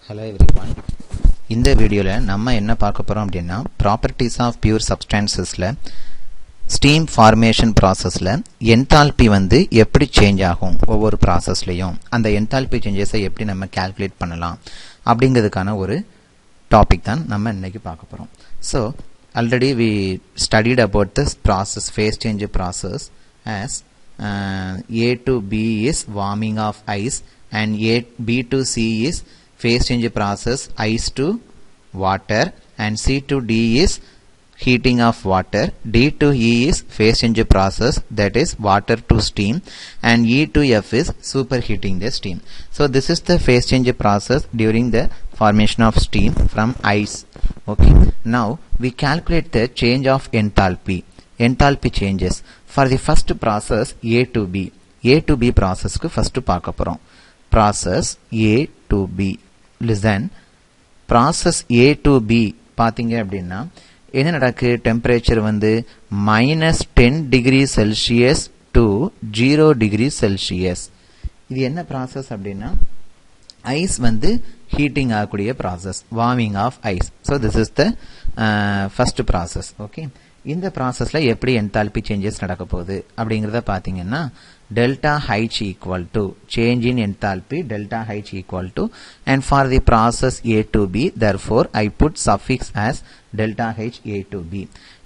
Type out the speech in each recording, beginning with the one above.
Hello everyone. இந்த வீடியோல நம்ம என்ன பார்க்க போறோம் அப்படினா properties of pure substancesல steam formation processல enthalpy வந்து எப்படி சேஞ்ச் ஆகும் ஒவ்வொரு processலயும் அந்த enthalpy changes எப்படி நம்ம calculate பண்ணலாம் அப்படிங்கிறதுக்கான ஒரு டாபிக் தான் நம்ம இன்னைக்கு பார்க்க போறோம். So already we studied about this process phase change process as A to B is warming of ice and B to C is phase change process ice to water and C to D is heating of water, D to E is phase change process that is water to steam and E to F is superheating the steam. So this is the phase change process during the formation of steam from ice. Okay. Now we calculate the change of enthalpy. Enthalpy changes for the first process A to B. A to B process ku first பார்க்க போறோம். Process A to B. Listen, process A to B பாத்தீங்க அப்படின்னா என்ன நடக்கு temperature வந்து -10 degree Celsius to 0 degree Celsius. இது என்ன process அப்படின்னா ஐஸ் வந்து heating ஆகக்கூடிய process, warming of ice. So this is the first process. Okay. இந்த processல எப்படி enthalpy changes நடக்க போகுது அப்படிங்கறத பாத்தீங்கன்னா delta H equal to change in enthalpy delta H equal to and for the process A to B therefore I put suffix as delta H A to B.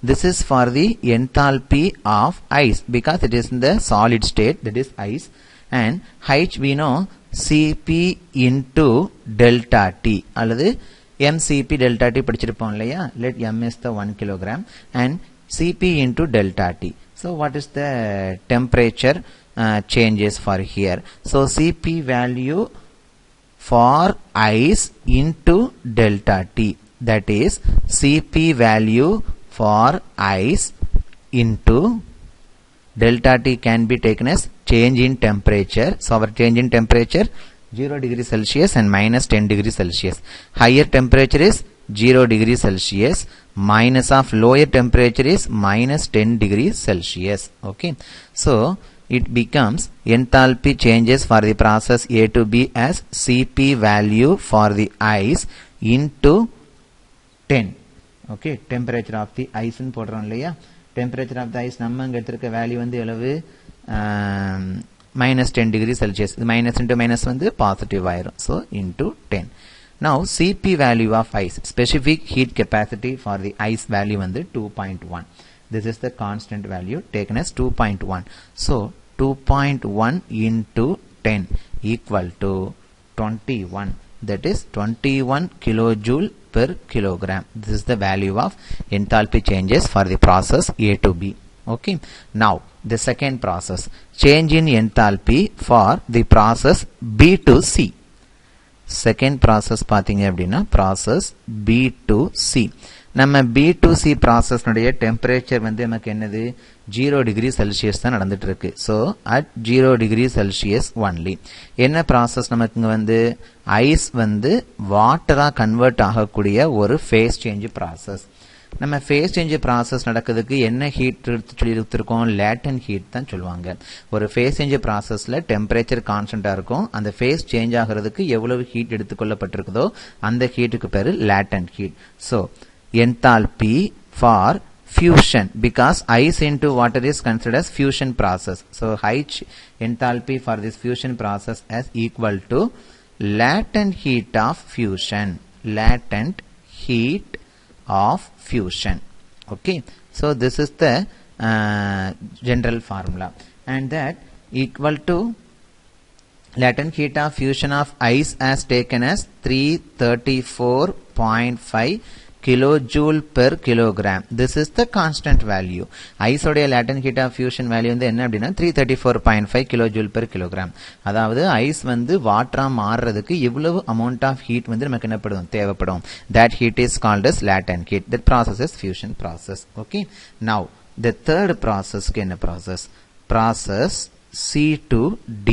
This is for the enthalpy of ice because it is in the solid state, that is ice, and H we know Cp into delta T அல்லது mCp delta T படிச்சிருப்போம் இல்லையா. Let m is the 1 kilogram and Cp into delta T. So what is the temperature changes for here? So Cp value for ice into delta T, that is Cp value for ice into delta T can be taken as change in temperature. So our change in temperature 0 degree Celsius and -10 degree Celsius. Higher temperature is 0 degree Celsius, minus of lower temperature is -10 degree Celsius. Okay. So it becomes enthalpy changes for the process A to B as Cp value for the ice into 10. Okay. Temperature of the ice in போடுறோம் இல்லையா. Temperature of the ice நம்ம அங்க எடுத்திருக்க value வந்து எவ்வளவு -10 degree Celsius. Minus into minus வந்து positive ஆயிரும். So into 10. Now Cp value of ice, specific heat capacity for the ice value வந்து 2.1. This is the constant value taken as 2.1. So 2.1 into 10 equal to 21. That is 21 kilojoule per kilogram. This is the value of enthalpy changes for the process A to B. Okay. Now the second process, change in enthalpy for the process B to C. Second process பாத்தீங்க அப்படின்னா process B to C. நம்ம B to C process உடைய temperature வந்து நமக்கு என்னது 0 degree Celsius தான் நடந்துட்டு இருக்கு. So at 0 degree Celsius only. என்ன process நமக்கு இங்க வந்து ஐஸ் வந்து வாட்டரா கன்வெர்ட் ஆகக்கூடிய ஒரு phase change process. நம்ம phase change process நடக்கிறதுக்கு என்ன ஹீட் சொல்லி எடுத்துருக்கோம், latent heat தான் சொல்லுவாங்க. ஒரு phase change processல temperature கான்ஸ்டன்டா இருக்கும். அந்த phase change ஆகிறதுக்கு எவ்வளவு ஹீட் எடுத்துக்கொள்ளப்பட்டிருக்குதோ அந்த ஹீட்டுக்கு பேரு latent heat. So enthalpy for fusion, because ice into water is considered as fusion process. So H enthalpy for this fusion process is equal to latent heat of fusion. Latent heat of fusion. Okay. So this is the general formula, and that equal to latent heat of fusion of ice as taken as 334.5 kilojoule per kilogram. This is the constant value. Ice உடைய latent heat of fusion value வந்து என்ன அப்படின்னா 334.5 kilojoule per kilogram. அதாவது ice வந்து வாட்டரா மாறுறதுக்கு இவ்வளவு amount of heat வந்து நமக்கு என்ன தேவைப்படும். That heat is called as latent heat. That process is fusion process. Okay. Now the third process க்கு என்ன process? Process C to D.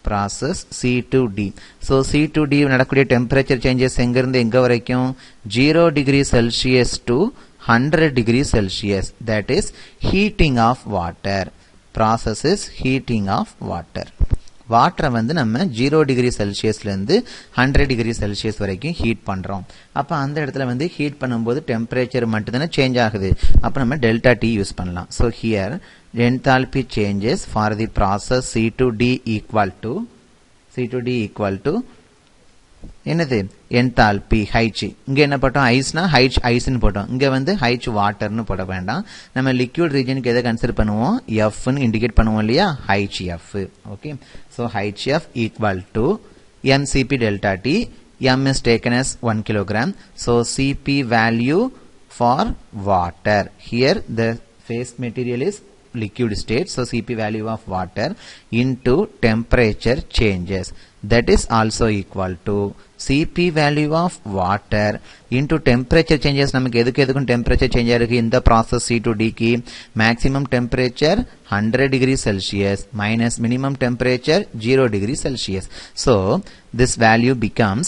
Process C to D. So C to D நடக்கக்கூடிய temperature changes எங்கிருந்து எங்க வரைக்கும் 0 degree Celsius to 100 degree Celsius. That is heating of water. Process is heating of water. வாட்டரை வந்து நம்ம 0 degree செல்சியஸ்லேருந்து 100 degree Celsius வரைக்கும் heat பண்ணுறோம். அப்போ அந்த இடத்துல வந்து ஹீட் பண்ணும்போது டெம்பரேச்சர் மட்டும் தானே சேஞ்ச் ஆகுது. அப்போ நம்ம டெல்டா டி யூஸ் பண்ணலாம். So here enthalpy changes for the process C to D equal to என்னது enthalpy H. இங்க என்ன போட்டோம் ஐஸ்னா H ஐஸ்னு போட்டோம். இங்க வந்து H வாட்டர்னு போட வேண்டாம். நம்ம லிக்விட் ரீஜனுக்கு எதை கன்சிடர் பண்ணுவோம் F ன்னு இண்டிகேட் பண்ணுவோம் இல்லையா HF. Okay so HF equal to mCp delta T. M is taken as 1 kilogram. So Cp value for water. Here the phase material is liquid state, so Cp value of water into temperature changes, that is also equal to Cp value of water into temperature changes. நமக்கு எதுக்கும் temperature change இருக்கு இந்த process C to D க்கு maximum temperature 100 degree Celsius minus minimum temperature 0 degree Celsius. So this value becomes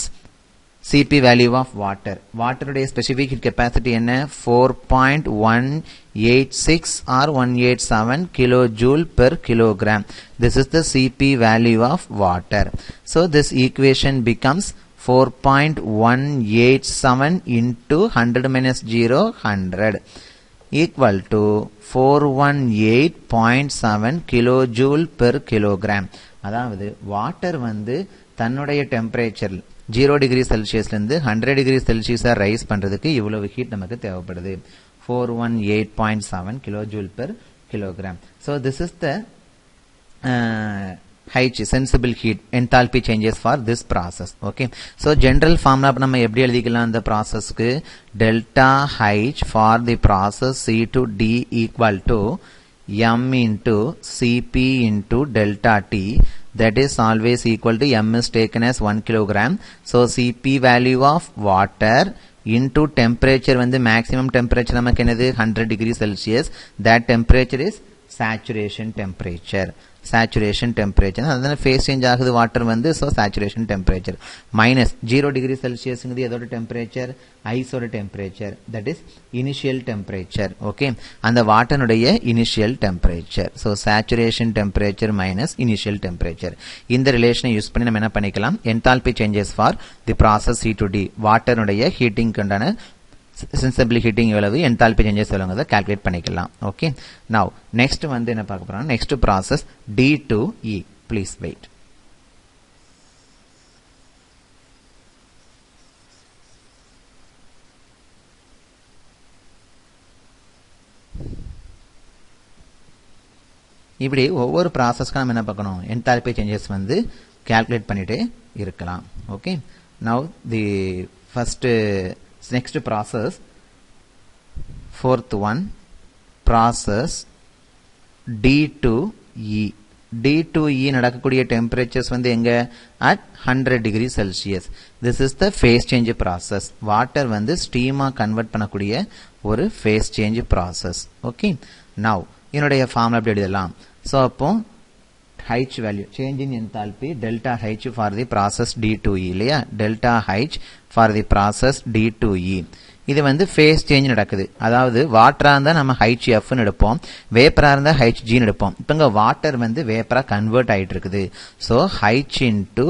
Cp value of water. Water உடைய specific heat capacity என்ன 4.186 or 187 kilojoule per kilogram. This is the Cp value of water. So this equation becomes 4.187 into 100 minus 0 100 equal to 418.7 kilojoule per kilogram. அதாவது water வந்து தன்னுடைய temperature 0 degree செல்சியஸ்லேருந்து 100 degree செல்சியஸாக rice பண்ணுறதுக்கு இவ்வளவு heat நமக்கு தேவைப்படுது 418.7 kilojoule per kilogram. So this is the H sensible heat enthalpy changes for this process. Okay, so general formula நம்ம எப்படி எழுதிக்கலாம் இந்த ப்ராசஸ்க்கு delta H for the process C to D equal to m into Cp into delta T. That is always equal to m is taken as 1 kilogram. So Cp value of water into temperature வந்து maximum temperature நமக்கு என்னது 100 degree Celsius. That temperature is saturation temperature. அதனால phase change ஆகுது water வந்து so saturation temperature minus 0 degree Celsius ங்கிறது எதோட temperature ஐஸோட temperature, that is initial temperature. okay, அந்த வாட்டனுடைய initial temperature. so saturation temperature minus initial temperature. இந்த ரிலேஷனை use பண்ணி நம்ம என்ன பண்ணிக்கலாம் enthalpy changes for the process C to D வாட்டனுடைய ஹீட்டிங் கொண்டான sensible heating எவ்வளவு enthalpy changes எவ்வளவுங்கறத கால்குலேட் பண்ணிக்கலாம். ஓகே, now next வந்து என்ன பார்க்க போறோம் next process D to E. please wait. இப்படி ஒவ்வொரு ப்ராசஸ்க்கு நம்ம என்ன பார்க்கணும் enthalpy changes வந்து கால்குலேட் பண்ணிட்டே இருக்கலாம். Okay, now the first next process fourth one process D to E. D to E நடக்கக்கூடிய temperatures வந்து எங்க at 100 degree Celsius. this is the phase change process. water வந்து steam ஆ கன்வர்ட் பண்ணக்கூடிய ஒரு phase change process. okay, now என்னுடைய formula எப்படி எழுதலாம் so அப்போ H value change in enthalpy delta H for the process D to E இல்லையா delta H for the process D to E. இது வந்து phase change நடக்குது. அதாவது வாட்டரா இருந்தா நம்ம HF ன்னு எடுப்போம், வேப்பரா இருந்தா HG ன்னு எடுப்போம். இப்போ இங்க வாட்டர் வந்து வேப்பரா கன்வெர்ட் ஆயிட்டு இருக்குது. so H into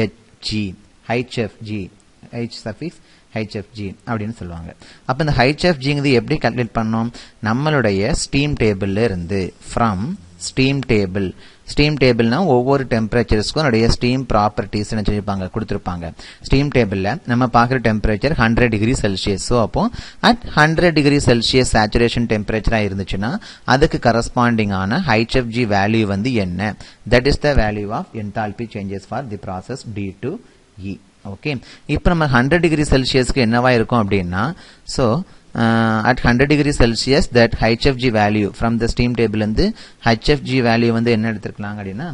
HG HFG H suffix HFG அப்படின்னு சொல்லுவாங்க. அப்ப இந்த HFGங்கிறது எப்படி கால்குலேட் பண்ணோம் நம்மளுடைய ஸ்டீம் டேபிள்ல இருந்து from ஸ்டீம் டேபிள்னா ஒவ்வொரு டெம்பரேச்சர்ஸ்க்கும் நிறைய ஸ்டீம் ப்ராப்பர்ட்டிஸ் கொடுத்திருப்பாங்க. ஸ்டீம் டேபிள்ல நம்ம பார்க்குற டெம்பரேச்சர் 100 டிகிரி செல்சியஸ். ஸோ அப்போ அட் 100 டிகிரி செல்சியஸ் சேச்சுரேஷன் டெம்பரேச்சரா இருந்துச்சுன்னா அதுக்கு கரஸ்பாண்டிங் ஆன HFG வேல்யூ வந்து என்ன, that is the value of enthalpy changes for the process D to E. Okay, இப்போ நம்ம 100 டிகிரி செல்சியஸ்க்கு என்னவா இருக்கும் அப்படின்னா so at 100 degree Celsius that HFG value from the steam table and the HFG value வந்து என்ன எடுத்துக்கலாம் அப்படினா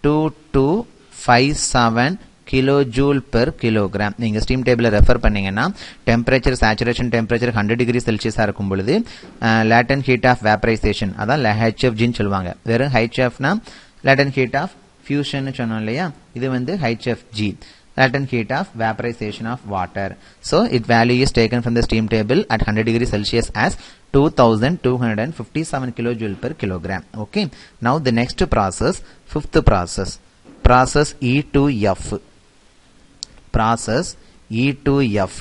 2257 kilojoule per kilogram. நீங்க steam table ரெஃபர் பண்ணீங்கன்னா temperature saturation temperature 100 degree Celsius இருக்கும் பொழுது latent heat of vaporization அதான் HFG ன்னு சொல்வாங்க. வெறும் HF னா latent heat of fusion ன்னு சொன்னோம் இல்லையா, இது வந்து HFG latent heat of vaporization of water. So its value is taken from the steam table at 100 degree Celsius as 2257 kilojoule per kilogram. Okay, now the next process, fifth process process E to F. Process E to F.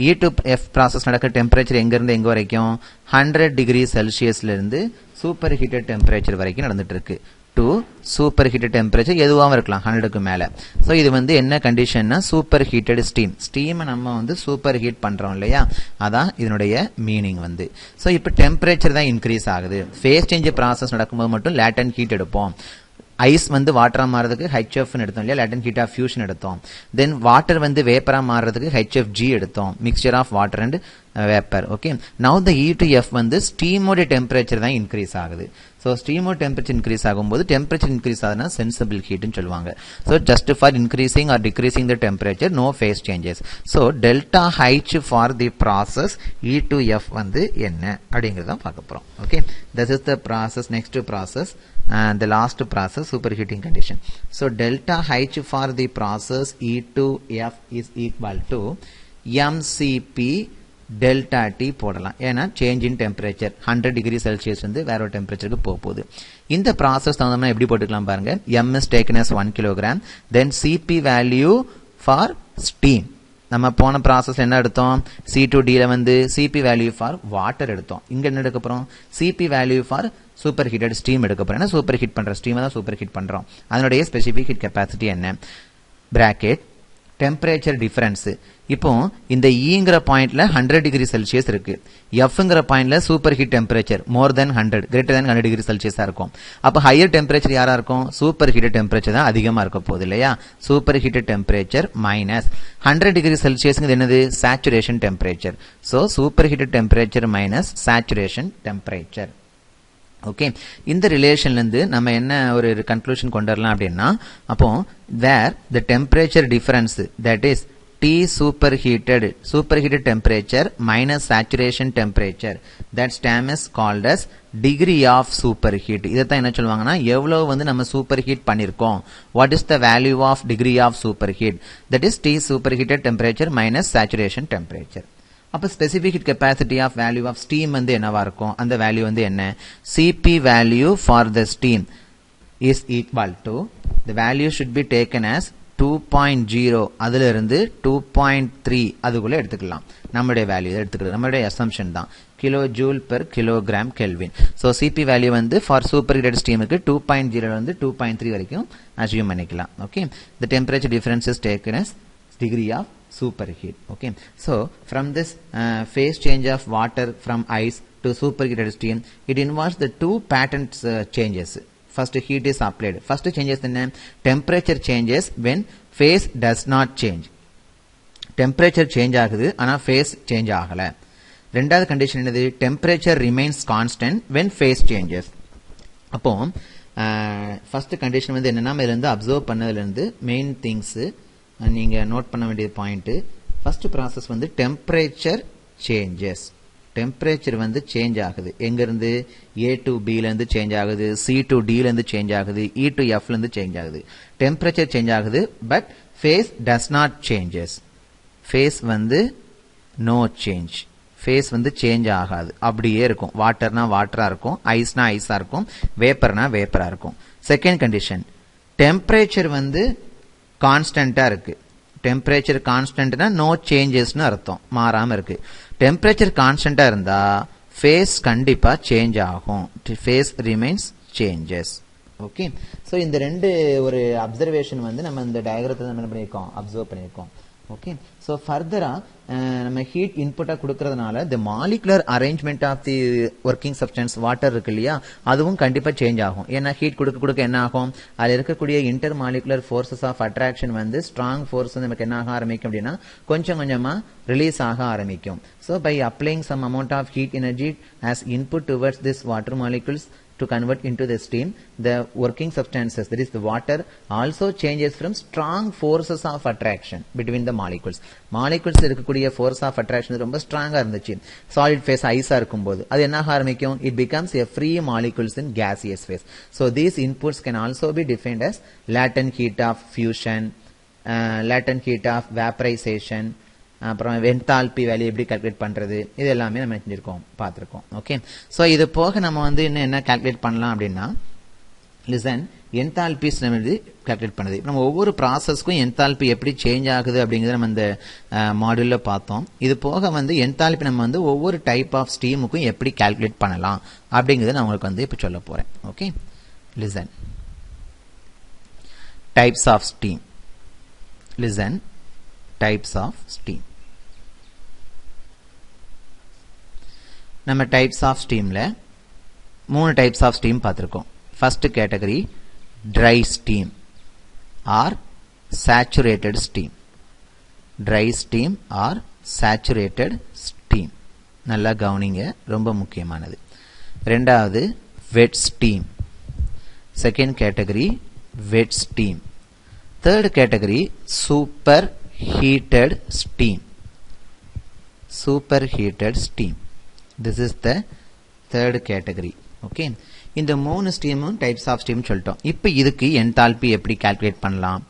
E to F process நடக்க temperature எங்க இருந்து எங்க வரைக்கும் 100 degree Celsiusல இருந்து super heated temperature வரைக்கும் நடந்துட்டு இருக்கு. to super heated temperature எதுவாகவும் இருக்கலாம் 100க்கு மேல. சோ இது வந்து என்ன கண்டிஷன்னா super heated steam. ஸ்டீம் நம்ம வந்து super heat பண்றோம் இல்லையா, அதான் இதனுடைய மீனிங் வந்து. சோ இப்போ டெம்பரேச்சர் தான் இன்க்ரீஸ் ஆகுது. ஃபேஸ் சேஞ்ச் ப்ராசஸ் நடக்கும்போது மட்டும் லேட்டன்ட் ஹீட் எடுப்போம். ஐஸ் வந்து வாட்டரா மாறதுக்கு HF ன்னு எடுத்தோம் இல்லையா, லேட்டன்ட் ஹீட் ஆஃப் ஃபியூஷன் எடுத்தோம். தென் வாட்டர் வந்து வேப்பரா மாறதுக்கு HFG எடுத்தோம், mixture of water and vapour. Okay, now the E to F வந்து ஸ்டீமோட டெம்பரேச்சர் தான் இன்க்ரீஸ் ஆகுது. ஸோ ஸ்டீமோட டெம்பரேச்சர் இன்க்ரீஸ் ஆகும்போது டெம்பரேச்சர் இன்க்ரீஸ் ஆகுதுன்னா சென்சிபிள் ஹீட்னு சொல்லுவாங்க. So just for increasing or decreasing the temperature no phase changes. So delta H for the process E to F வந்து என்ன அப்படிங்கிறத பார்க்க போறோம். Okay, this is the process. Next process and the last process superheating condition. So delta H for the process E to F is equal to mCp delta T போடலாம். ஏன்னா change in temperature 100 degree Celsius வந்து வேற ஒரு டெம்பரேச்சருக்கு போகுது. இந்த process தகுந்தமா எப்படி போட்டுக்கலாம் பாருங்க. M is taken as 1 kg, then Cp value for steam. நம்ம போன ப்ராசஸ் என்ன எடுத்தோம், C2D ல வந்து Cp வேல்யூ ஃபார் வாட்டர் எடுத்தோம். இங்க என்ன எடுக்க போறோம், Cp value for superheated steam எடுக்க போறோம். ஏன்னா சூப்பர் ஹீட் பண்ற ஸ்டீமை தான் சூப்பர் ஹீட் பண்றோம். அதனுடைய ஸ்பெசிபிக் ஹீட் கெப்பாசிட்டி என்ன, பிராக்கெட் டெம்பரேச்சர் டிஃபரன்ஸ். இப்போ இந்த ஈங்கிற பாயிண்ட்ல 100 டிகிரி செல்சியஸ் இருக்கு, எஃப்ங்கிற பாயிண்ட்ல சூப்பர் ஹீட் டெம்பரேச்சர் மோர் தென் 100 கிரேட்டர் தென் 100 டிகிரி செல்சியஸா இருக்கும். அப்ப ஹையர் டெம்பரேச்சர் யாரா இருக்கும், சூப்பர் ஹீட்டட் டெம்பரேச்சர் தான் அதிகமா இருக்க போகுது இல்லையா. Superheated temperature minus 100 degree Celsius என்னது, saturation temperature. So superheated temperature minus saturation temperature. Okay, இந்த ரிலேஷன்ல இருந்து நம்ம என்ன ஒரு கன்க்ளூஷன் கொண்டு வரலாம் அப்படின்னா, அப்போ where the temperature difference that is T superheated temperature minus saturation temperature, that term is called as degree of superheat. இதைத்தான் என்ன சொல்லுவாங்கன்னா, எவ்வளவு வந்து நம்ம சூப்பர் ஹீட் பண்ணிருக்கோம், what is the value of degree of superheat, that is T superheated temperature minus saturation temperature. அப்ப specific heat capacity of value of steam வந்து என்னவா இருக்கும், அந்த வேல்யூ வந்து என்ன, Cp value for the steam is equal to, the value should be taken as 2.0, அதுல இருந்து 2.3 அதுக்குள்ள எடுத்துக்கலாம். நம்மளுடைய வேல்யூ எடுத்துக்கிறது நம்மளுடைய அசம்ப்ஷன் தான், kilo joule per kilogram kelvin. So Cp value வந்து ஃபார் சூப்பர் ஹீட்டட் ஸ்டீமுக்கு 2.0 வந்து 2.3 வரைக்கும் அஸ்யூம் பண்ணிக்கலாம். Okay, the temperature difference is taken as degree of superheat. Okay, so from this phase change of water from ice to superheated steam, it involves the two pattern changes. First heat is applied. First changes in temperature changes when phase does not change. Temperature change ஆகுது ஆனா phase change ஆகல. ரெண்டாவது condition என்னது, temperature remains constant when phase changes. அப்போ first condition வந்து என்னன்னா, இதுல இருந்து அப்சர்வ் பண்ணதுல இருந்து மெயின் திங்ஸ் நீங்க நோட் பண்ண வேண்டிய பாயிண்ட், ஃபர்ஸ்ட் ப்ராசஸ் வந்து டெம்பரேச்சர் சேஞ்சஸ். டெம்பரேச்சர் வந்து சேஞ்ச் ஆகுது, எங்க இருந்து A to B ல இருந்து சேஞ்ச் ஆகுது, C to D ல இருந்து சேஞ்ச் ஆகுது, E to F ல இருந்து சேஞ்ச் ஆகுது. டெம்பரேச்சர் சேஞ்ச் ஆகுது, but phase does not changes. Phase வந்து நோ சேஞ்ச், ஃபேஸ் வந்து சேஞ்ச் ஆகாது, அப்படியே இருக்கும். வாட்டர்னா வாட்டரா இருக்கும், ஐஸ்னா ஐஸா இருக்கும், வேப்பர்னா வேப்பரா இருக்கும். செகண்ட் கண்டிஷன், டெம்பரேச்சர் வந்து கான்ஸ்டன்டா இருக்கு. டெம்பரேச்சர் கான்ஸ்டன்ட்னா நோ சேஞ்சஸ்னு அர்த்தம், மாறாம இருக்கு. டெம்பரேச்சர் கான்ஸ்டன்டா இருந்தா ஃபேஸ் கண்டிப்பா சேஞ்ச் ஆகும், phase remains changes. Okay, so இந்த ரெண்டு ஒரு அப்சர்வேஷன் வந்து நம்ம இந்த டயகிராத்தை என்ன பண்ணிருக்கோம், அப்சர்வ் பண்ணிருக்கோம். ஓகே, சோ ஃபர்தரா நம்ம ஹீட் இன்புட்டா கொடுக்கறதுனால the molecular arrangement of the working substance water இருக்கு இல்லையா, அதுவும் கண்டிப்பா சேஞ்ச் ஆகும். ஏன்னா ஹீட் கொடுக்க கொடுக்க என்ன ஆகும், அதுல இருக்கக்கூடிய intermolecular forces of attraction வந்து ஸ்ட்ராங் ஃபோர்ஸ் நமக்கு என்ன ஆக ஆரம்பிக்கும் அப்படின்னா, கொஞ்சம் கொஞ்சமா ரிலீஸ் ஆக ஆரம்பிக்கும். So by applying some amount of heat energy as input towards this water molecules to convert into the steam, the working substances, that is the water, also changes from strong forces of attraction between the molecules. Molecules இருக்கக்கூடிய force of attraction ரொம்ப ஸ்ட்ராங்கா இருந்துச்சு, solid phase ஐஸா இருக்கும்போது அது என்ன ஆரம்பிக்கும், it becomes a free molecules in gaseous phase. So these inputs can also be defined as latent heat of fusion, latent heat of vaporization, அப்புறம் enthalpy value எப்படி calculate பண்றது, இது எல்லாமே நம்ம செஞ்சிருக்கோம், பார்த்திருக்கோம். ஓகே, சோ இது போக நம்ம வந்து என்ன கால்குலேட் பண்ணலாம் அப்படின்னா, லிசன் என்தால்பிஸ் நம்ம கால்குலேட் பண்ணுது. நம்ம ஒவ்வொரு ப்ராசஸ்க்கும் என்தால்பி எப்படி சேஞ்ச் ஆகுது அப்படிங்கிறத நம்ம இந்த மாடியூல்ல பார்த்தோம். இது போக வந்து என்தால்பி நம்ம வந்து ஒவ்வொரு டைப் ஆஃப் ஸ்டீமுக்கும் எப்படி கால்குலேட் பண்ணலாம் அப்படிங்கிறத நான் உங்களுக்கு வந்து இப்போ சொல்ல போறேன். Okay, listen types of steam. Listen types of steam. நம்ம டைப்ஸ் ஆஃப் ஸ்டீம்ல 3 டைப்ஸ் ஆஃப் ஸ்டீம் பார்த்திருக்கோம். First category dry steam or saturated steam. dry steam or saturated steam. நல்லா கவனிங்க, ரொம்ப முக்கியமானது. இரண்டாவது wet steam. Second category wet steam. third category superheated steam. superheated steam. This is the third category. Okay, இந்த 3 ஸ்டீமும் types of steam சொல்லிட்டோம். இப்போ இதுக்கு enthalpy எப்படி கால்குலேட் பண்ணலாம்,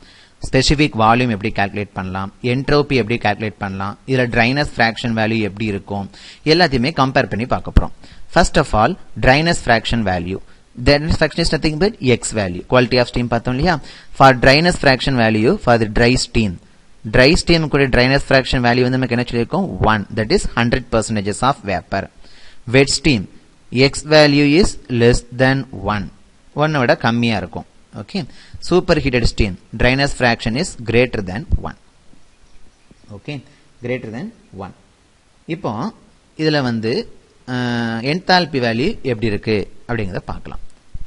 ஸ்பெசிபிக் வால்யூம் எப்படி கால்குலேட் பண்ணலாம், என்ட்ரோபி எப்படி கால்குலேட் பண்ணலாம், இதுல ட்ரைனஸ் ஃபிராக்ஷன் வேல்யூ எப்படி இருக்கும், எல்லாத்தையுமே கம்பேர் பண்ணி பார்க்க போறோம். First of all dryness fraction value. Dryness fraction is nothing but X value. Quality of steam பார்த்தோம் இல்லையா? For dryness fraction value for the dry steam. Dry steam கூட dryness fraction value வந்து நமக்கு என்ன சொல்லியிருக்கோம்? 1. That is 100% of vapor. Wet steam. X value is less than 1. 1 விட கம்மியா இருக்கும். Okay. Superheated steam. Dryness fraction is greater than 1. Okay. Greater than 1. இப்போ இதுல வந்து enthalpy value எப்படி இருக்கு அப்படிங்கறத பார்க்கலாம்.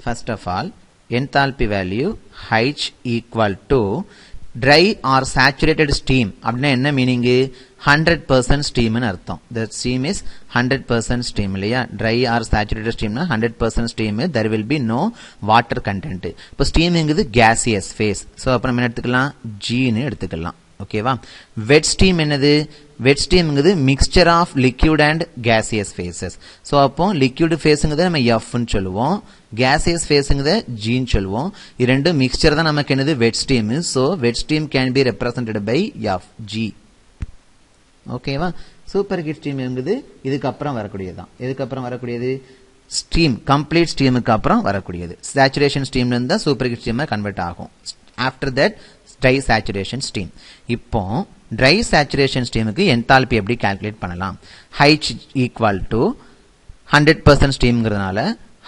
First of all, enthalpy value H equal to dry or saturated steam அப்படின்னா என்ன மீனிங்? 100% steam ன்னு அர்த்தம். The steam is 100% steam இல்லையா? dry or saturated steam னா 100% steam, there will be no water content. இப்போ steamங்கிறது gaseous phase. So அப்ப நம்ம என்ன எடுத்துக்கலாம்? G ன்னு எடுத்துக்கலாம். ஓகேவா? வெட் ஸ்டீம் என்னது? வெட் ஸ்டீம்ங்கிறது mixture of liquid and gaseous phases. So அப்போ லிக்விட் ஃபேஸுங்கிறத நம்ம எஃப்னு சொல்லுவோம், gaseous ஃபேஸுங்கிறத ஜின்னு சொல்லுவோம். இது ரெண்டு மிக்சர் தான் நமக்கு என்னது? Wet steam. So wet steam can be represented by F G. ஓகேவா? சூப்பர் ஹீட் ஸ்டீம் என்கிறது இதுக்கு அப்புறம் வரக்கூடியதுதான். எதுக்கு அப்புறம் வரக்கூடியது? ஸ்டீம் கம்ப்ளீட் ஸ்டீமுக்கு அப்புறம் வரக்கூடியது. சேச்சுரேஷன் ஸ்டீம்ல இருந்தா சூப்பர் ஹீட் ஸ்டீம் கன்வெர்ட் ஆகும். After that dry saturation steam. இப்போ dry saturation steamக்கு enthalpy எப்படி calculate பண்ணலாம்? H equal to 100% steamங்கிறதுனால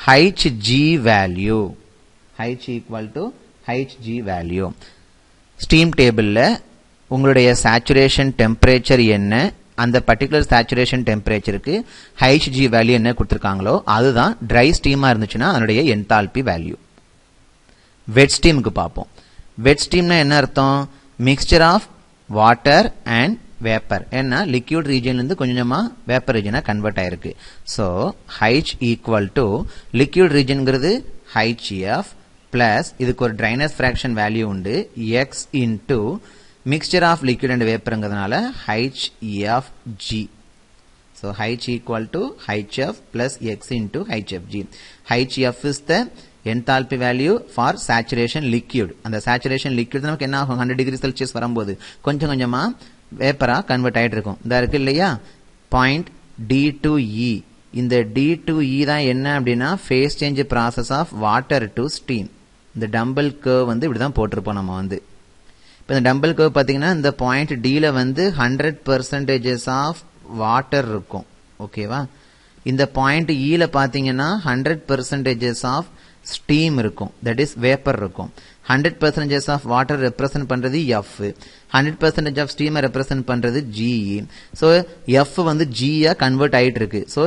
Hg value. H equal to Hg value. Steam tableல உங்களுடைய saturation temperature என்ன, அந்த particular saturation temperatureக்கு Hg value என்ன கொடுத்திருக்காங்களோ அதுதான் dry steam இருந்துச்சுன்னா அதனுடைய enthalpy value. wet steamக்கு பார்ப்போம். வெட் ஸ்டீம்னா என்ன அர்த்தம்? Mixture of water and vapour. ஏன்னா லிக்விட் ரீஜன்ல இருந்து கொஞ்சமா வேப்பர் ரீஜனா கன்வெர்ட் ஆயிருக்கு. So H equal to liquid ரீஜன்ங்கிறது HF பிளஸ் இதுக்கு ஒரு ட்ரைனஸ் ஃபிராக்ஷன் வேல்யூ உண்டு X into mixture of liquid and வேப்பர்ங்கிறதுனால HFG. So H equal to HF plus X into HFG. HF is the enthalpy value for saturation liquid. அந்த saturation liquid நமக்கு என்ன ஆகும்? 100 degree Celsius வரும்போது கொஞ்சம் கொஞ்சமா வேப்பரா convert ஆயிட்டு இருக்கும். இதா இருக்கு இல்லையா? Point D to E. இந்த D to E தான் என்ன அப்படின்னா phase change process of water to steam. இந்த டம்பிள் கர்வ் வந்து இப்படிதான் போட்டிருப்போம் நம்ம வந்து. இப்போ இந்த டம்பிள் கர்வ் பாத்தீங்கன்னா இந்த பாயிண்ட் Dல வந்து 100% ஆஃப் வாட்டர் இருக்கும். ஓகேவா? இந்த பாயிண்ட் ஈல பாத்தீங்கன்னா 100% ஆஃப் ஸ்டீம் இருக்கும். தட் இஸ் வேப்பர் இருக்கும். 100% ஆஃப் வாட்டர் ரெப்ரசன்ட் பண்றது F, 100% ஆஃப் ஸ்டீமை ரெப்ரசன்ட் பண்றது G. சோ F வந்து G யா கன்வெர்ட் ஆயிட்டு இருக்கு. So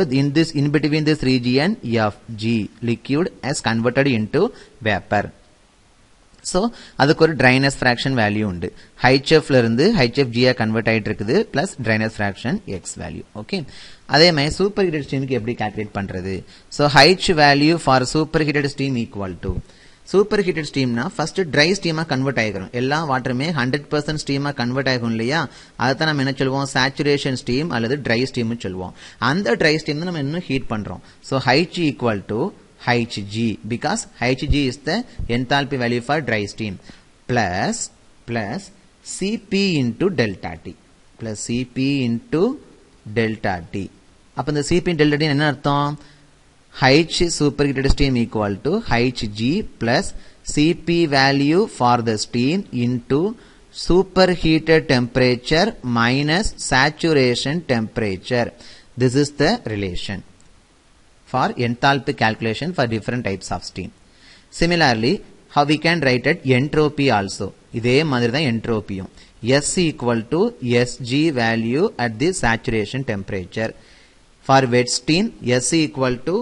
in between this region Fg liquid has converted into vapor. So அதுக்கு ஒரு ட்ரைனஸ் ஃபிராக்ஷன் வேல்யூ உண்டு. HFல இருந்து HFG யா கன்வெர்ட் ஆயிட்டு இருக்குது plus dryness fraction X value. Okay, அதே மாதிரி சூப்பர் ஹீட்டட் ஸ்டீமுக்கு எப்படி கால்குலேட் பண்றது? So H value for superheated steam equal to superheated ஸ்டீம்னா ஃபர்ஸ்ட் ட்ரை ஸ்டீமா கன்வெர்ட் ஆகிரும். எல்லா வாட்டருமே 100% ஸ்டீமா கன்வெர்ட் ஆகும் இல்லையா? அதைத்தான் நம்ம என்ன சொல்லுவோம்? சேச்சுரேஷன் ஸ்டீம் அல்லது ட்ரை ஸ்டீம் சொல்லுவோம். அந்த ட்ரை ஸ்டீம் நம்ம இன்னும் ஹீட் பண்றோம். So H equal to Hg because Hg is the enthalpy value for dry steam plus Cp into delta T plus Cp into delta T. அப்ப இந்த Cp delta T என்ன அர்த்தம்? H superheated steam equal to Hg plus Cp value for the steam into superheated temperature minus saturation temperature. This is the relation for enthalpy calculation for different types of steam. Similarly, how we can write it entropy also. இதே மாதிரி தான் entropyயும். S equal to Sg value at the saturation temperature. For wet steam, S equal to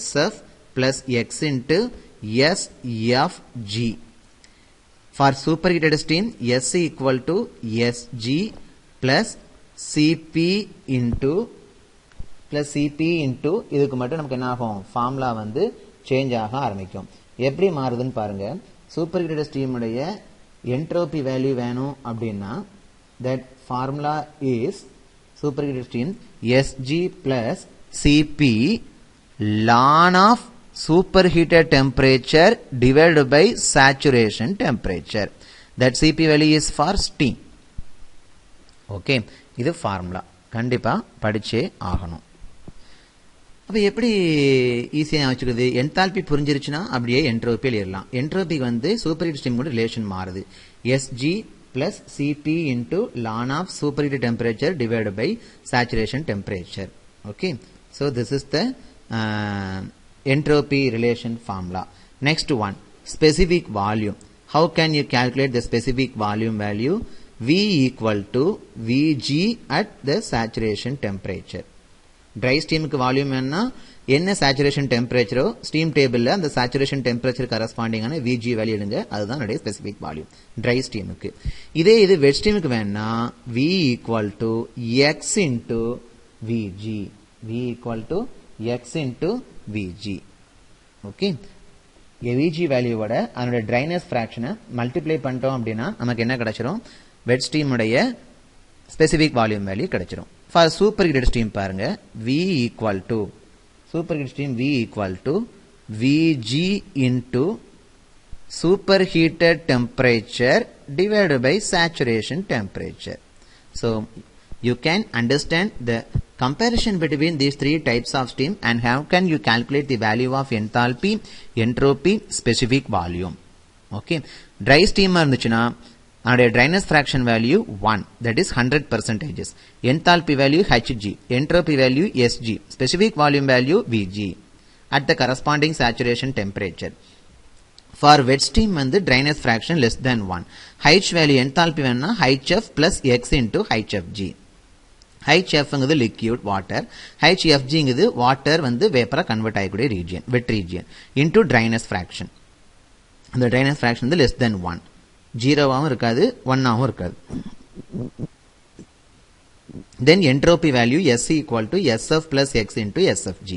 Sf plus X into Sfg. For superheated steam, S equal to Sg plus Cp into இதுக்கு மட்டும் நமக்கு என்ன ஆகும் formula வந்து change ஆக ஆரம்பிக்கும். எப்படி மாறுதுன்னு பாருங்க. சூப்பர்ஹீட்டட் ஸ்டீம் உடைய என்ட்ரோபி வேல்யூ வேணும் அப்படின்னா that formula is superheated steam Sg plus Cp ln of superheated temperature divided by saturation temperature. That Cp value is for steam. Okay, இது ஃபார்முலா கண்டிப்பா படிச்சே ஆகணும். அப்ப எப்படி ஈஸியா வச்சுக்கிறது? என்தால்பி புரிஞ்சிருச்சுன்னா அப்படியே என்ட்ரோபி எழுதலாம். என்ட்ரோபி வந்து சூப்பர்ஹீட் ஸ்டீம் கூட ரிலேஷன் மாறுது. Sg plus Cp into ln of superheated temperature divided by saturation temperature. Okay, so this is the entropy relation formula. Next one, specific volume. How can you calculate the specific volume value? V equal to Vg at the saturation temperature. Dry steam க்கு volume என்ன saturation டெம்பரேச்சரோ steam டேபிள்ல அந்த saturation temperature கரஸ்பாண்டிங்கான Vg value எடுங்க. அதுதான் நம்முடைய specific volume try ஸ்டீமுக்கு. இதே இது வெட் ஸ்டீமுக்கு வேணா V equal to X into Vg. V equal to X into Vg. Okay, Vg வேல்யூவோட அதனுடைய ட்ரைனஸ் ஃபிராக்ஷனை மல்டிப்ளை பண்ணிட்டோம் அப்படின்னா நமக்கு என்ன கிடைச்சிரும்? வெட் ஸ்டீம் உடைய ஸ்பெசிபிக் வால்யூம் வேல்யூ கிடைச்சிரும். ஃபார் சூப்பர்ஹீட்டட் ஸ்டீம் பாருங்க, V equal to superheated steam V equal to Vg into superheated temperature divided by saturation temperature. So you can understand the comparison between these three types of steam and how can you calculate the value of enthalpy, entropy, specific volume. Okay, dry steam இருந்துச்சுன்னா அதோட dryness fraction value 1, that is 100%. Enthalpy value Hg, entropy value Sg, specific volume value Vg at the corresponding saturation temperature. For wet steam வந்து dryness fraction less than 1. H value enthalpy வேணும்னா Hf plus X into Hfg. Hf ங்கிறது liquid water, Hfg ங்கிறது water வந்து vapor convert ஆகக்கூடிய region, wet region into dryness fraction. அந்த dryness fraction வந்து less than 1. 0 இருக்காது, 1 இருக்காது. Then entropy value S equal to Sf plus X into Sfg.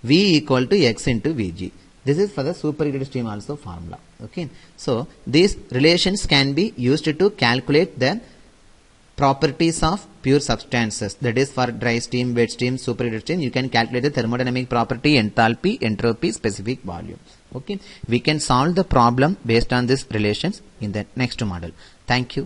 V equal to X into Vg. This is for the superheated steam also formula. Okay, so these relations can be used to calculate the properties of pure substances. That is for dry steam, wet steam, superheated steam. You can calculate the thermodynamic property, enthalpy, entropy, specific volume. Okay, we can solve the problem based on these relations in the next model. Thank you.